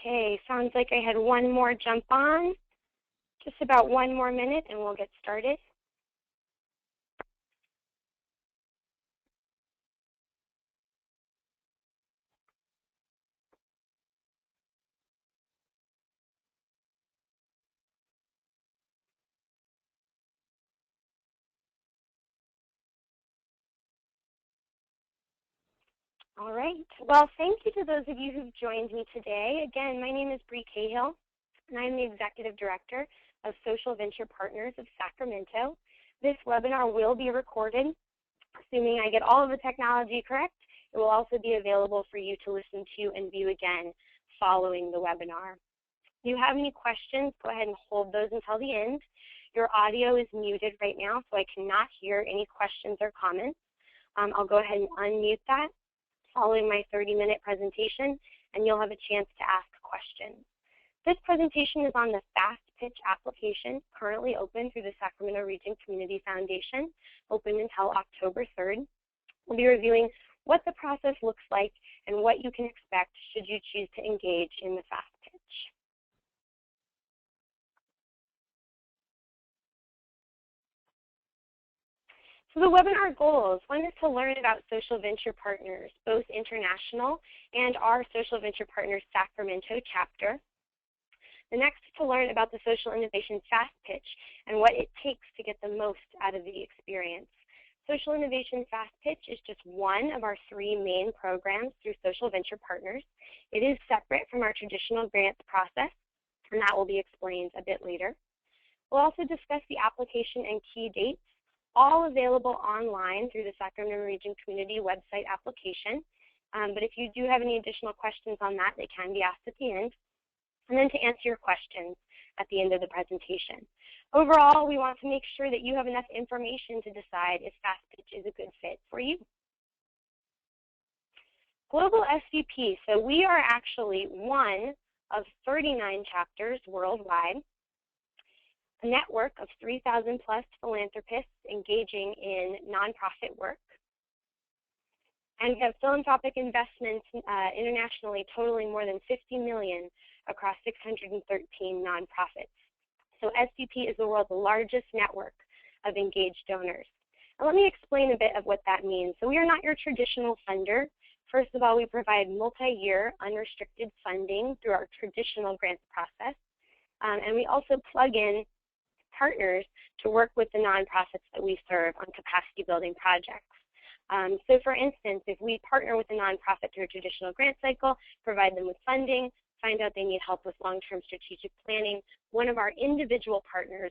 Okay, sounds like I had one more jump on. Just about one more minute and we'll get started. All right. Well, thank you to those of you who've joined me today. Again, my name is Bree Cahill, and I'm the Executive Director of Social Venture Partners of Sacramento. This webinar will be recorded. Assuming I get all of the technology correct, it will also be available for you to listen to and view again following the webinar. If you have any questions, go ahead and hold those until the end. Your audio is muted right now, so I cannot hear any questions or comments. I'll go ahead and unmute that following my 30-minute presentation, and you'll have a chance to ask questions. This presentation is on the Fast Pitch application, currently open through the Sacramento Region Community Foundation, open until October 3rd. We'll be reviewing what the process looks like and what you can expect should you choose to engage in the Fast Pitch. So the webinar goals, one is to learn about Social Venture Partners, both international and our Social Venture Partners Sacramento chapter. The next is to learn about the Social Innovation Fast Pitch and what it takes to get the most out of the experience. Social Innovation Fast Pitch is just one of our 3 main programs through Social Venture Partners. It is separate from our traditional grants process, and that will be explained a bit later. We'll also discuss the application and key dates, all available online through the Sacramento Region Community website application. But if you do have any additional questions on that, they can be asked at the end. And then to answer your questions at the end of the presentation. Overall, we want to make sure that you have enough information to decide if Fast Pitch is a good fit for you. Global SVP, so we are actually one of 39 chapters worldwide, a network of 3,000 plus philanthropists engaging in nonprofit work. And we have philanthropic investments internationally totaling more than $50 million across 613 nonprofits. So SVP is the world's largest network of engaged donors. Now let me explain a bit of what that means. So we are not your traditional funder. First of all, we provide multi-year unrestricted funding through our traditional grants process. And we also plug in partners to work with the nonprofits that we serve on capacity building projects. So for instance, if we partner with a nonprofit through a traditional grant cycle, provide them with funding, find out they need help with long-term strategic planning, one of our individual partners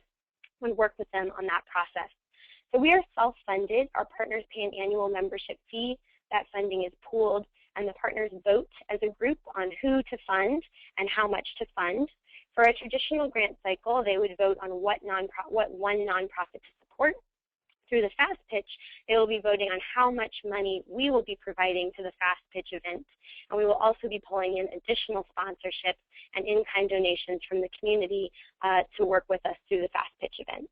would work with them on that process. So we are self-funded. Our partners pay an annual membership fee. That funding is pooled, and the partners vote as a group on who to fund and how much to fund. For a traditional grant cycle, they would vote on what one nonprofit to support. Through the Fast Pitch, they will be voting on how much money we will be providing to the Fast Pitch event. And we will also be pulling in additional sponsorships and in-kind donations from the community to work with us through the Fast Pitch event.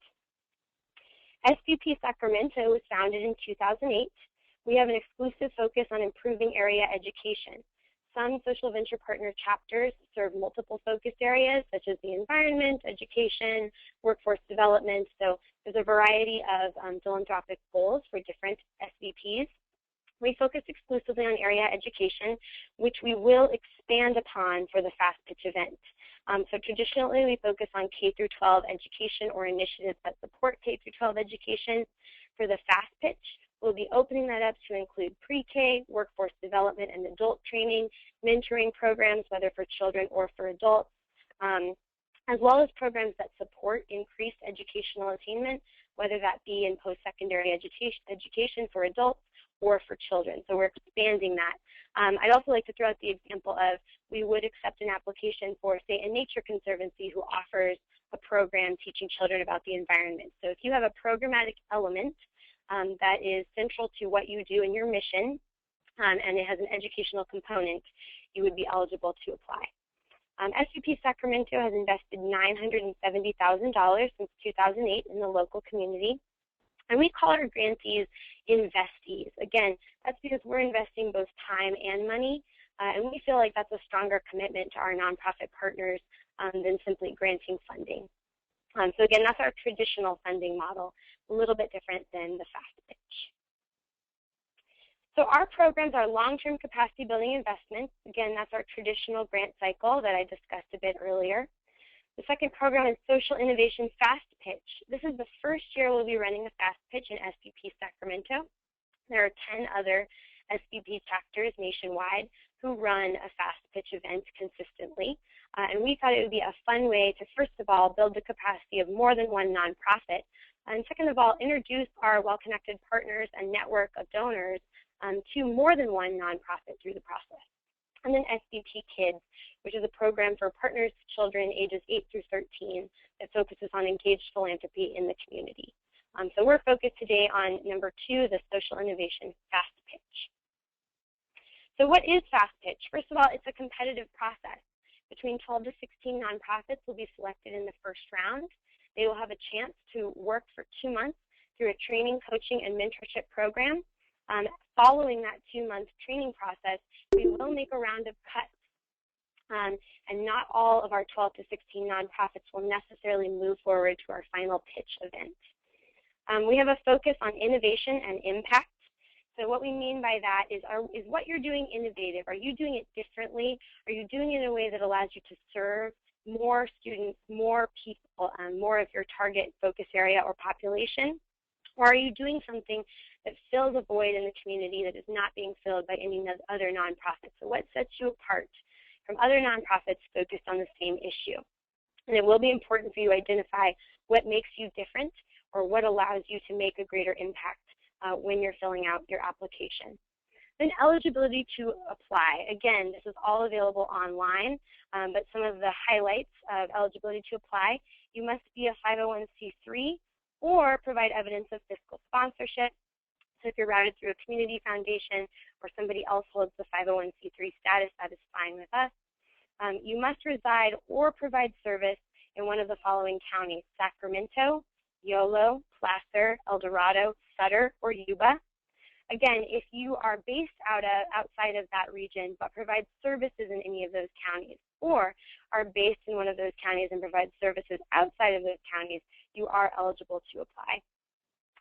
SVP Sacramento was founded in 2008. We have an exclusive focus on improving area education. Some Social Venture Partner chapters serve multiple focus areas, such as the environment, education, workforce development. So there's a variety of philanthropic goals for different SVPs. We focus exclusively on area education, which we will expand upon for the Fast Pitch event. So traditionally, we focus on K-12 education or initiatives that support K-12 education. For the Fast Pitch, we'll be opening that up to include pre-K, workforce development and adult training, mentoring programs, whether for children or for adults, as well as programs that support increased educational attainment, whether that be in post-secondary education for adults or for children. So we're expanding that. I'd also like to throw out the example of we would accept an application for, say, a nature conservancy who offers a program teaching children about the environment. So if you have a programmatic element that is central to what you do in your mission, and it has an educational component, you would be eligible to apply. SVP Sacramento has invested $970,000 since 2008 in the local community, and we call our grantees investees. Again, that's because we're investing both time and money and we feel like that's a stronger commitment to our nonprofit partners than simply granting funding. So again, that's our traditional funding model, a little bit different than the fast pitch. So our programs are long-term capacity building investments. Again, that's our traditional grant cycle that I discussed a bit earlier. The second program is Social Innovation Fast Pitch. This is the first year we'll be running a fast pitch in SVP Sacramento. There are 10 other SVP chapters nationwide who run a fast pitch event consistently. And we thought it would be a fun way to, first of all, build the capacity of more than one nonprofit. And second of all, introduce our well-connected partners and network of donors to more than one nonprofit through the process. And then SVP Kids, which is a program for partners to children ages 8 through 13 that focuses on engaged philanthropy in the community. So we're focused today on number 2, the Social Innovation Fast Pitch. So what is Fast Pitch? First of all, it's a competitive process. Between 12 to 16 nonprofits will be selected in the first round. They will have a chance to work for 2 months through a training, coaching, and mentorship program. Following that 2-month training process, we will make a round of cuts. And not all of our 12 to 16 nonprofits will necessarily move forward to our final pitch event. We have a focus on innovation and impact. So what we mean by that is what you're doing innovative? Are you doing it differently? Are you doing it in a way that allows you to serve more students, more people, more of your target focus area or population? Or are you doing something that fills a void in the community that is not being filled by any other nonprofit? So what sets you apart from other nonprofits focused on the same issue? And it will be important for you to identify what makes you different or what allows you to make a greater impact when you're filling out your application. Then eligibility to apply. Again, this is all available online, but some of the highlights of eligibility to apply: you must be a 501c3 or provide evidence of fiscal sponsorship. So if you're routed through a community foundation or somebody else holds the 501c3 status, that is fine with us. You must reside or provide service in one of the following counties: Sacramento, Yolo, Placer, El Dorado, Sutter, or Yuba. Again, if you are based outside of that region but provide services in any of those counties, or are based in one of those counties and provide services outside of those counties, you are eligible to apply.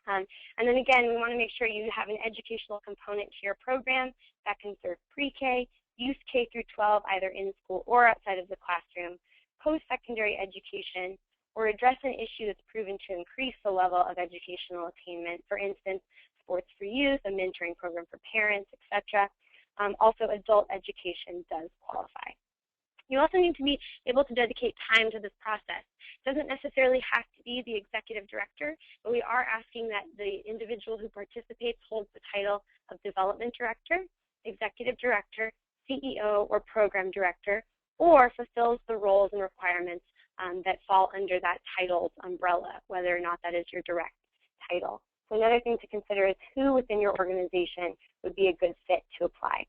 And then again, we want to make sure you have an educational component to your program that can serve pre-K, youth K through 12, either in school or outside of the classroom, post-secondary education, or address an issue that's proven to increase the level of educational attainment. For instance, sports for youth, a mentoring program for parents, etc. Also, adult education does qualify. You also need to be able to dedicate time to this process. It doesn't necessarily have to be the executive director, but we are asking that the individual who participates holds the title of development director, executive director, CEO, or program director, or fulfills the roles and requirements that fall under that title's umbrella, whether or not that is your direct title. So another thing to consider is who within your organization would be a good fit to apply.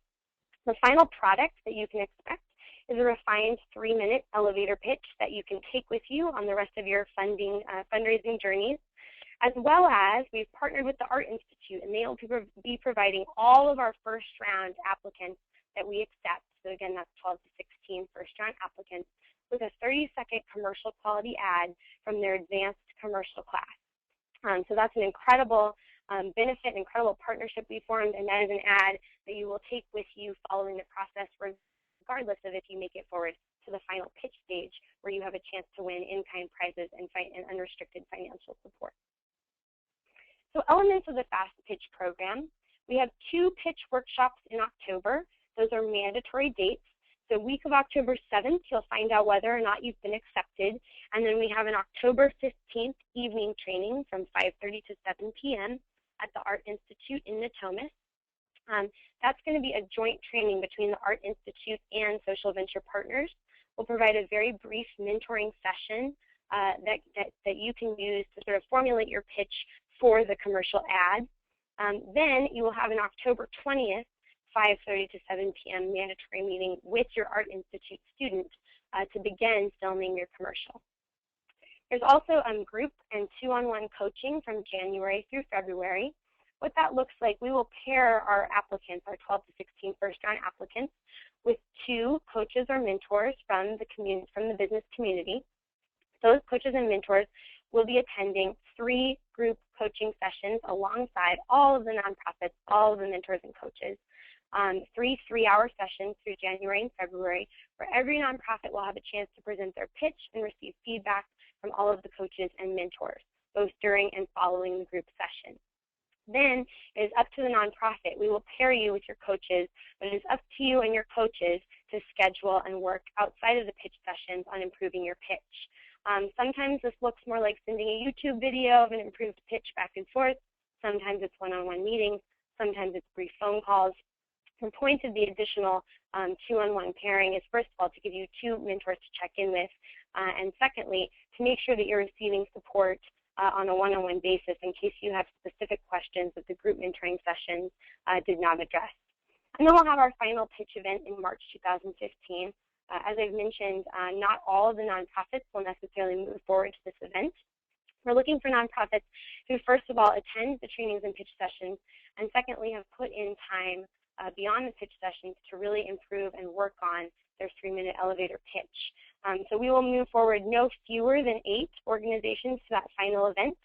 The final product that you can expect is a refined 3-minute elevator pitch that you can take with you on the rest of your fundraising journeys, as well as we've partnered with the Art Institute, and they will be providing all of our first-round applicants that we accept. So again, that's 12 to 16 first-round applicants, with a 30-second commercial quality ad from their advanced commercial class. So that's an incredible benefit, incredible partnership we formed, and that is an ad that you will take with you following the process, regardless of if you make it forward to the final pitch stage, where you have a chance to win in-kind prizes and unrestricted financial support. So elements of the Fast Pitch program: we have 2 pitch workshops in October. Those are mandatory dates. So week of October 7th, you'll find out whether or not you've been accepted. And then we have an October 15th evening training from 5:30 to 7 p.m. at the Art Institute in Natomas. That's going to be a joint training between the Art Institute and Social Venture Partners. We'll provide a very brief mentoring session that you can use to sort of formulate your pitch for the commercial ad. Then you will have an October 20th, 5:30 to 7 p.m. mandatory meeting with your Art Institute student to begin filming your commercial. There's also group and 2-on-1 coaching from January through February. What that looks like, we will pair our applicants, our 12 to 16 first-round applicants, 2 coaches or mentors from the business community. Those coaches and mentors will be attending 3 group coaching sessions alongside all of the nonprofits, all of the mentors and coaches. 3 3-hour sessions through January and February, where every nonprofit will have a chance to present their pitch and receive feedback from all of the coaches and mentors, both during and following the group session. Then it is up to the nonprofit. We will pair you with your coaches, but it is up to you and your coaches to schedule and work outside of the pitch sessions on improving your pitch. Sometimes this looks more like sending a YouTube video of an improved pitch back and forth. Sometimes it's one-on-one meetings. Sometimes it's brief phone calls. The point of the additional 2-on-1 pairing is, first of all, to give you 2 mentors to check in with, and secondly, to make sure that you're receiving support on a one-on-one basis in case you have specific questions that the group mentoring sessions did not address. And then we'll have our final pitch event in March 2015. As I've mentioned, not all of the nonprofits will necessarily move forward to this event. We're looking for nonprofits who, first of all, attend the trainings and pitch sessions, and secondly, have put in time beyond the pitch sessions to really improve and work on their 3-minute elevator pitch. So we will move forward no fewer than 8 organizations to that final event.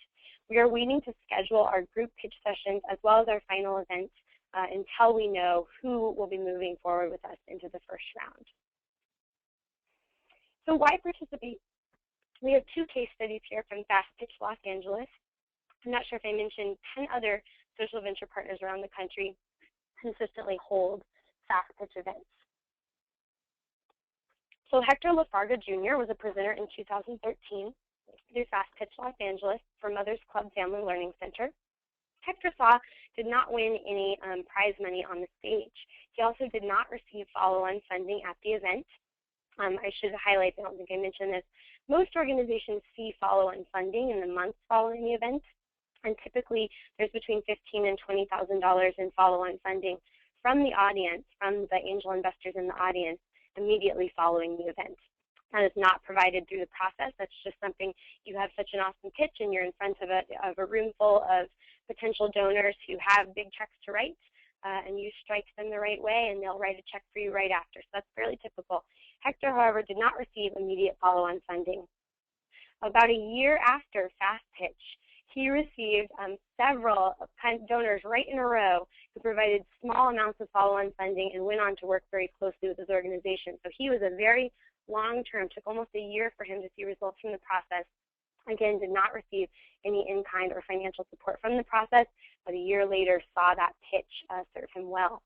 We are waiting to schedule our group pitch sessions as well as our final event until we know who will be moving forward with us into the first round. So why participate? We have 2 case studies here from Fast Pitch Los Angeles. I'm not sure if I mentioned 10 other social venture partners around the country consistently hold Fast Pitch events. So Hector Lafarga Jr. was a presenter in 2013 through Fast Pitch Los Angeles for Mothers Club Family Learning Center. Hector did not win any prize money on the stage. He also did not receive follow-on funding at the event. I should highlight, I don't think I mentioned this, most organizations see follow-on funding in the months following the event, and typically there's between $15,000 and $20,000 in follow-on funding from the audience, from the angel investors in the audience, immediately following the event. That is not provided through the process. That's just something, you have such an awesome pitch and you're in front of a room full of potential donors who have big checks to write, and you strike them the right way and they'll write a check for you right after. So that's fairly typical. Hector, however, did not receive immediate follow-on funding. About a year after Fast Pitch, he received several donors right in a row who provided small amounts of follow-on funding and went on to work very closely with his organization. So he was a very long-term, took almost a year for him to see results from the process. Again, did not receive any in-kind or financial support from the process, but a year later saw that pitch serve him well.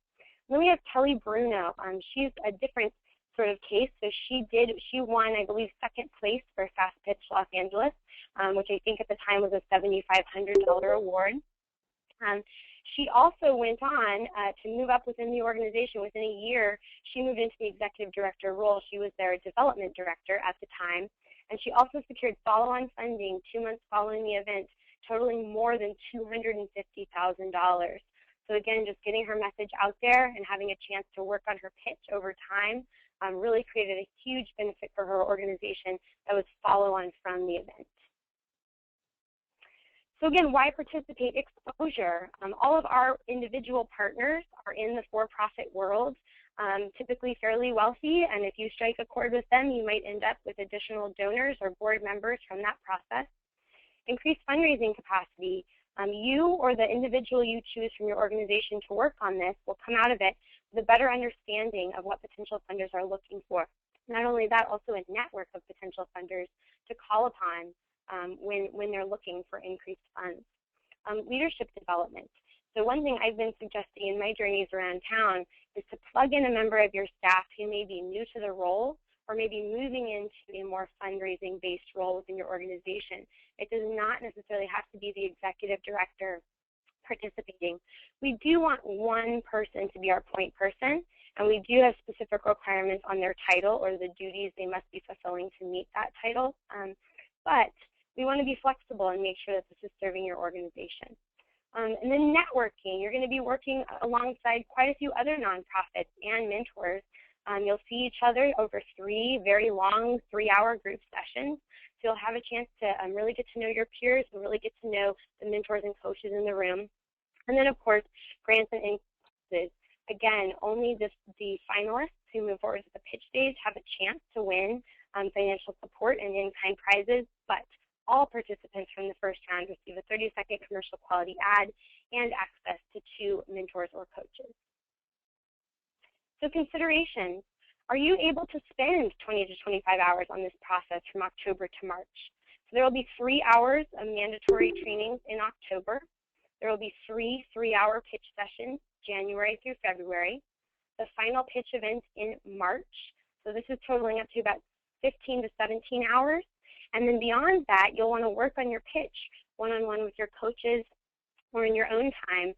Then we have Kelly Bruno. She's a different sort of case. So she won, I believe, 2nd place for Fast Pitch Los Angeles, which I think at the time was a $7,500 award. She also went on to move up within the organization. Within a year, she moved into the executive director role. She was their development director at the time, and she also secured follow-on funding 2 months following the event, totaling more than $250,000. So again, just getting her message out there and having a chance to work on her pitch over time really created a huge benefit for her organization that was follow-on from the event. So again, why participate? Exposure. All of our individual partners are in the for-profit world, typically fairly wealthy, and if you strike a chord with them, you might end up with additional donors or board members from that process. Increased fundraising capacity. You or the individual you choose from your organization to work on this will come out of it with a better understanding of what potential funders are looking for. Not only that, also a network of potential funders to call upon when they're looking for increased funds. Leadership development. So one thing I've been suggesting in my journeys around town is to plug in a member of your staff who may be new to the role or maybe moving into a more fundraising-based role within your organization. It does not necessarily have to be the executive director participating. We do want one person to be our point person, and we do have specific requirements on their title or the duties they must be fulfilling to meet that title. But we want to be flexible and make sure that this is serving your organization. And then networking. You're going to be working alongside quite a few other nonprofits and mentors. You'll see each other over 3 very long 3-hour group sessions. So you'll have a chance to really get to know your peers and really get to know the mentors and coaches in the room. And then, of course, grants and increases. Again, only the finalists who move forward to the pitch stage have a chance to win financial support and in-kind prizes, but all participants from the first round receive a 30-second commercial quality ad and access to 2 mentors or coaches. So considerations. Are you able to spend 20 to 25 hours on this process from October to March? So there will be 3 hours of mandatory trainings in October. There will be 3 3-hour pitch sessions, January through February. The final pitch event in March. So this is totaling up to about 15 to 17 hours. And then beyond that, you'll want to work on your pitch one-on-one with your coaches or in your own time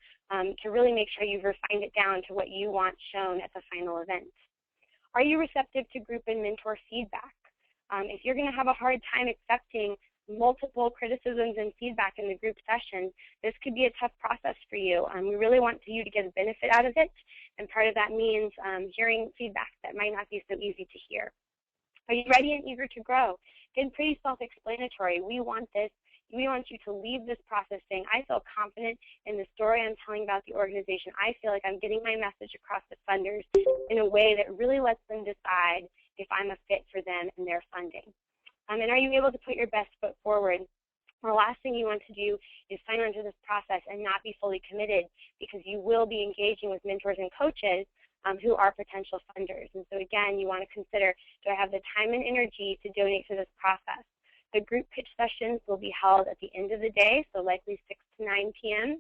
to really make sure you've refined it down to what you want shown at the final event. Are you receptive to group and mentor feedback? If you're going to have a hard time accepting multiple criticisms and feedback in the group session, this could be a tough process for you. We really want you to get a benefit out of it, and part of that means hearing feedback that might not be so easy to hear. Are you ready and eager to grow? Again, pretty self-explanatory. We want this. We want you to leave this process saying, I feel confident in the story I'm telling about the organization. I feel like I'm getting my message across to funders in a way that really lets them decide if I'm a fit for them and their funding. And are you able to put your best foot forward? The last thing you want to do is sign on to this process and not be fully committed, because you will be engaging with mentors and coaches who are potential funders. And so again, you want to consider, do I have the time and energy to donate to this process? The group pitch sessions will be held at the end of the day, so likely 6 to 9 p.m.,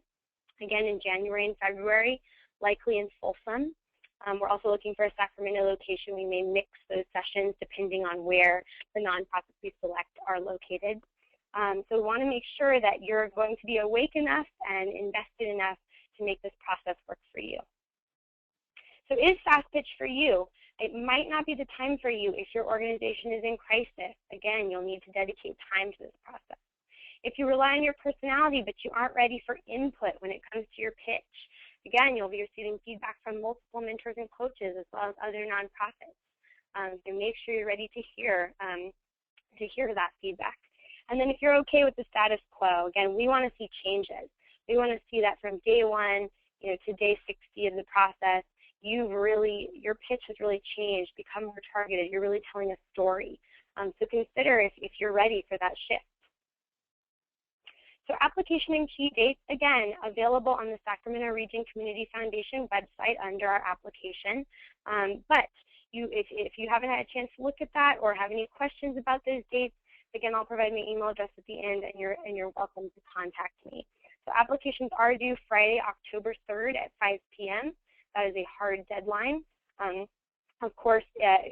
again in January and February, likely in Folsom. We're also looking for a Sacramento location. We may mix those sessions depending on where the nonprofits we select are located. So we want to make sure that you're going to be awake enough and invested enough to make this process work for you. So is Fast Pitch for you? It might not be the time for you if your organization is in crisis. Again, you'll need to dedicate time to this process. If you rely on your personality but you aren't ready for input when it comes to your pitch, again, you'll be receiving feedback from multiple mentors and coaches as well as other nonprofits. So make sure you're ready to hear that feedback. And then if you're okay with the status quo, again, we want to see changes. We want to see that from day 1, to day 60 of the process, your pitch has really changed, become more targeted. You're really telling a story. So consider if you're ready for that shift. So application and key dates, again, available on the Sacramento Region Community Foundation website under our application. But if you haven't had a chance to look at that or have any questions about those dates, again, I'll provide my email address at the end, and you're welcome to contact me. So applications are due Friday, October 3rd at 5 p.m. That is a hard deadline. Of course,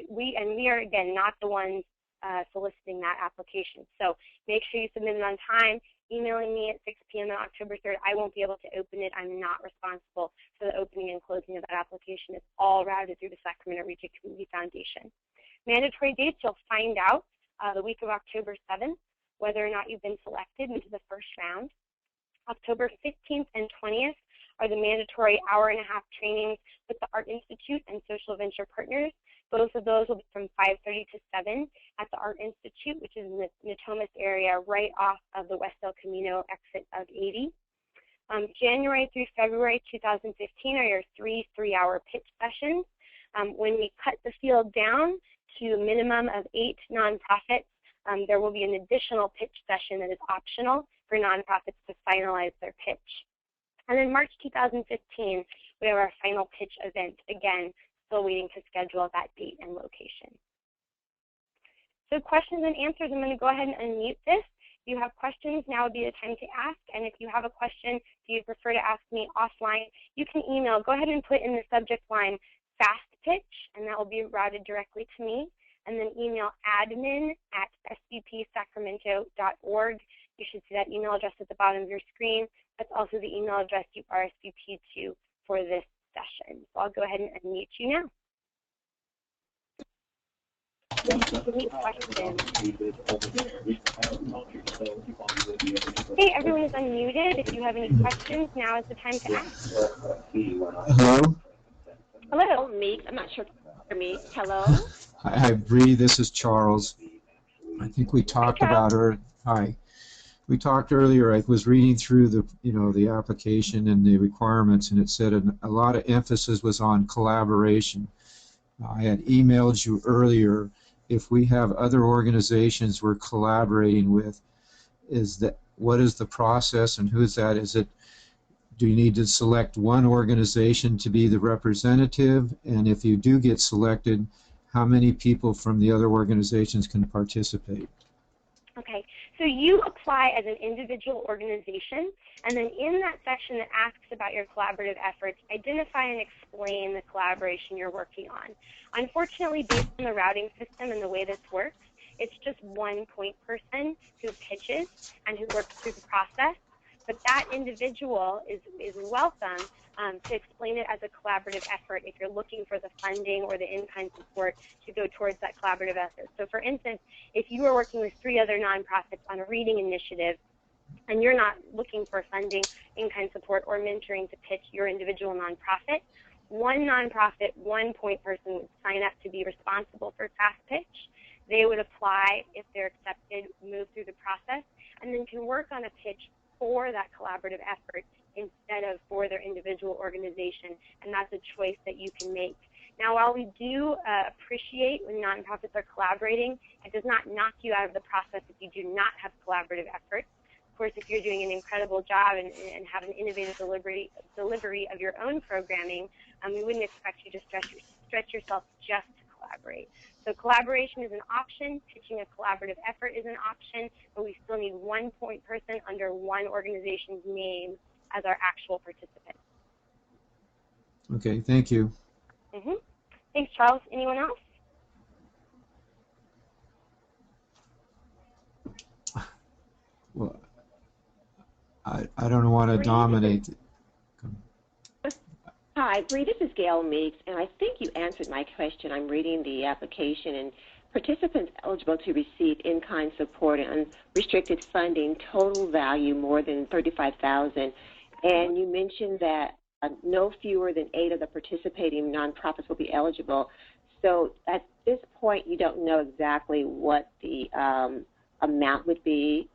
we are, again, not the ones soliciting that application. So make sure you submit it on time. Emailing me at 6 p.m. on October 3rd, I won't be able to open it. I'm not responsible for the opening and closing of that application. It's all routed through the Sacramento Region Community Foundation. Mandatory dates, you'll find out the week of October 7th, whether or not you've been selected into the first round. October 15th and 20th are the mandatory hour-and-a-half trainings with the Art Institute and Social Venture Partners. Both of those will be from 5:30 to 7 at the Art Institute, which is in the Natomas area right off of the West El Camino exit of 80. January through February 2015 are your 3 3-hour pitch sessions. When we cut the field down to a minimum of 8 nonprofits, there will be an additional pitch session that is optional for nonprofits to finalize their pitch. And then March 2015, we have our final pitch event. Again, still waiting to schedule that date and location. So questions and answers, I'm going to go ahead and unmute this. If you have questions, now would be the time to ask. And if you have a question, if you prefer to ask me offline, you can email. Go ahead and put in the subject line Fast Pitch, and that will be routed directly to me. And then email admin@svpsacramento.org. You should see that email address at the bottom of your screen. That's also the email address you RSVP'd to for this session. So I'll go ahead and unmute you now. Hey, everyone is unmuted. If you have any questions, now is the time to ask. Hello? Hello. Oh, me. I'm not sure. Me. Hello. Hi, Bree. This is Charles. I think we talked about her. Hi. we talked earlier, I was reading through the application and the requirements, and it said a lot of emphasis was on collaboration. I had emailed you earlier. If we have other organizations we're collaborating with, what is the process and who's that? Do you need to select one organization to be the representative? And if you do get selected, how many people from the other organizations can participate? Okay, so you apply as an individual organization, and then in that section that asks about your collaborative efforts, identify and explain the collaboration you're working on. Unfortunately, based on the routing system and the way this works, it's just one point person who pitches and who works through the process, but that individual is welcome to explain it as a collaborative effort if you're looking for the funding or the in-kind support to go towards that collaborative effort. So for instance, if you are working with 3 other nonprofits on a reading initiative and you're not looking for funding, in-kind support, or mentoring to pitch your individual nonprofit, one nonprofit, one point person would sign up to be responsible for fast pitch. They would apply. If they're accepted, move through the process, and then can work on a pitch for that collaborative effort instead of for their individual organization, and that's a choice that you can make. Now, while we do appreciate when nonprofits are collaborating, it does not knock you out of the process if you do not have collaborative efforts. Of course, if you're doing an incredible job and have an innovative delivery of your own programming, we wouldn't expect you to stretch yourself just to collaborate. So collaboration is an option, pitching a collaborative effort is an option, but we still need one point person under one organization's name as our actual participant. Okay, thank you. Thanks, Charles. Anyone else? Well, I don't want to dominate. Hi, Bree, this is Gail Meeks, and I think you answered my question. I'm reading the application, and participants eligible to receive in-kind support and unrestricted funding, total value more than $35,000. And you mentioned that no fewer than 8 of the participating nonprofits will be eligible. So at this point, you don't know exactly what the amount would be?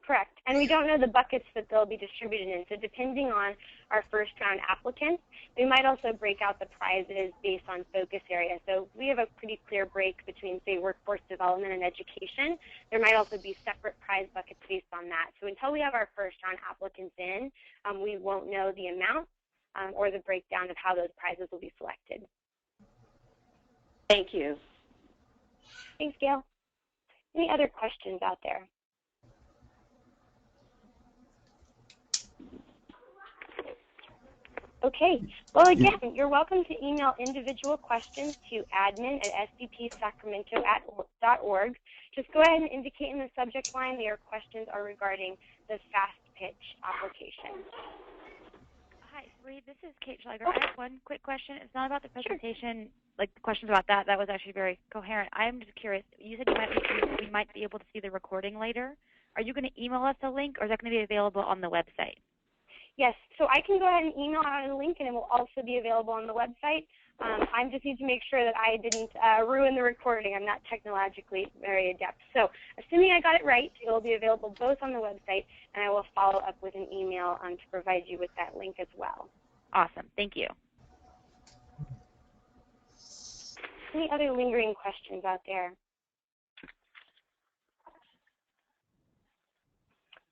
Correct. And we don't know the buckets that they'll be distributed in. So depending on our first round applicants, we might also break out the prizes based on focus area. So we have a pretty clear break between, say, workforce development and education. There might also be separate prize buckets based on that. So until we have our first round applicants in, we won't know the amount or the breakdown of how those prizes will be selected. Thank you. Thanks, Gail. Any other questions out there? Okay. Well, again, you're welcome to email individual questions to admin@svpsacramento.org. Just go ahead and indicate in the subject line that your questions are regarding the fast pitch application. Hi, Bree. This is Kate Schlager. I have one quick question. It's not about the presentation, like the questions about that. That was actually very coherent. I'm just curious. You said we might be able to see the recording later. Are you going to email us a link, or is that going to be available on the website? Yes, so I can go ahead and email out a link, and it will also be available on the website. I just need to make sure that I didn't ruin the recording. I'm not technologically very adept. So assuming I got it right, it will be available both on the website, and I will follow up with an email to provide you with that link as well. Awesome. Thank you. Any other lingering questions out there?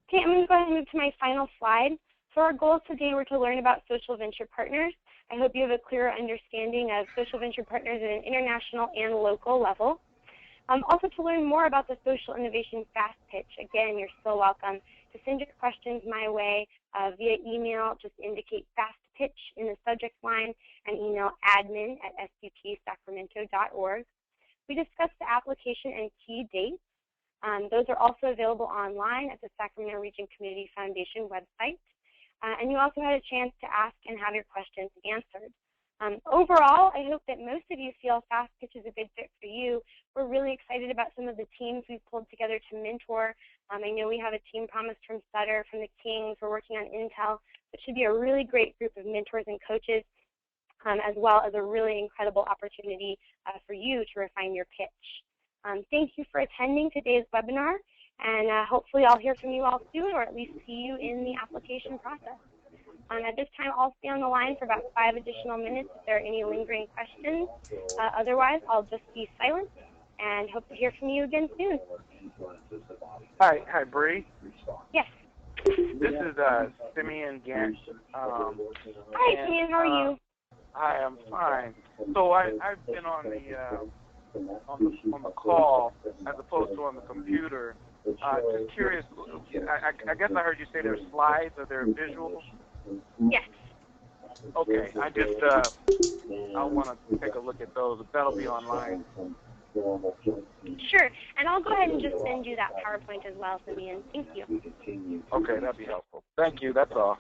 Okay, I'm going to go ahead and move to my final slide. So our goals today were to learn about social venture partners. I hope you have a clearer understanding of social venture partners at an international and local level. Also to learn more about the Social Innovation Fast Pitch. Again, you're so welcome to send your questions my way via email. Just indicate Fast Pitch in the subject line and email admin@svpsacramento.org. We discussed the application and key dates. Those are also available online at the Sacramento Region Community Foundation website. And you also had a chance to ask and have your questions answered. Overall, I hope that most of you feel Fast Pitch is a good fit for you. We're really excited about some of the teams we've pulled together to mentor. I know we have a team promised from Sutter, from the Kings. We're working on Intel. It should be a really great group of mentors and coaches, as well as a really incredible opportunity for you to refine your pitch. Thank you for attending today's webinar. And hopefully I'll hear from you all soon, or at least see you in the application process. At this time, I'll stay on the line for about 5 additional minutes if there are any lingering questions. Otherwise, I'll just be silent and hope to hear from you again soon. Hi, Bree. Yes. This is Simeon Gant. Hi, Simeon. How are you? Hi, I'm fine. So I've been on the call as opposed to on the computer. Just curious. I guess I heard you say there's slides. Are there visuals? Yes. Okay. I want to take a look at those. That'll be online. Sure. And I'll go ahead and just send you that PowerPoint as well, Simeon. Thank you. Okay, that'd be helpful. Thank you. That's all.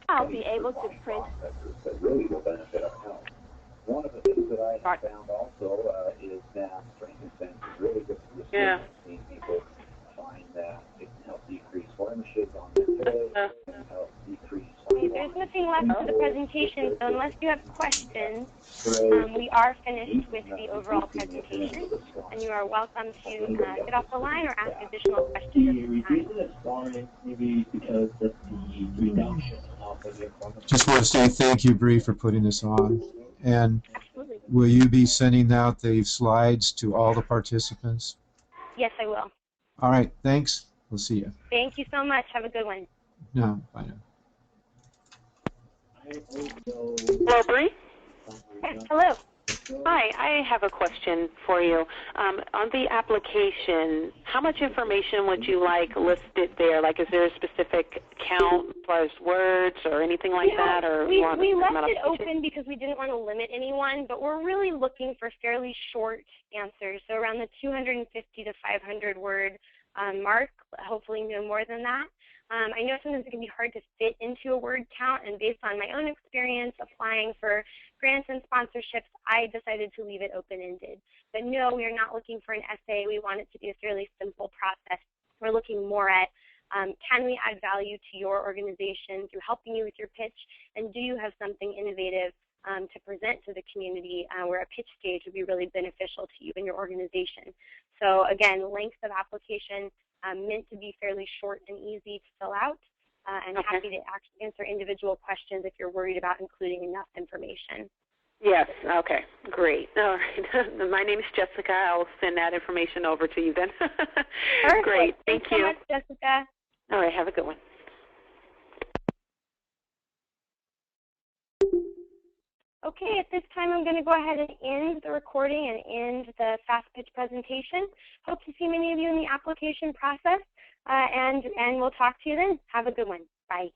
I'll be able to print. One of the things that I have found also is that, for instance, is really good for the seeing people find that it can help decrease blemishes on their face, help decrease. There's nothing left for the presentation, so unless you have questions, we are finished with the overall presentation, and you are welcome to get off the line or ask additional questions at this time. Just want to say thank you, Bree, for putting this on. And Absolutely. will you be sending out the slides to all the participants? Yes, I will. All right, thanks. We'll see you. Thank you so much. Have a good one. No, bye now. Hello, Bree? Yes, hello. Hi, I have a question for you. On the application, how much information would you like listed there? Like, is there a specific count as far as words or anything like that? Or we left it open because we didn't want to limit anyone, but we're really looking for fairly short answers, so around the 250 to 500 word mark, hopefully no more than that. I know sometimes it can be hard to fit into a word count, and based on my own experience applying for grants and sponsorships, I decided to leave it open-ended. But no, we are not looking for an essay. We want it to be a fairly simple process. We're looking more at can we add value to your organization through helping you with your pitch, and do you have something innovative to present to the community where a pitch stage would be really beneficial to you and your organization. So again, length of application meant to be fairly short and easy to fill out, and happy to answer individual questions if you're worried about including enough information. Yes, okay, great. All right. My name is Jessica. I'll send that information over to you then. Great, thank you. Thanks so much, Jessica. All right, have a good one. Okay, at this time I'm going to go ahead and end the recording and end the fast pitch presentation. Hope to see many of you in the application process, and we'll talk to you then. Have a good one. Bye.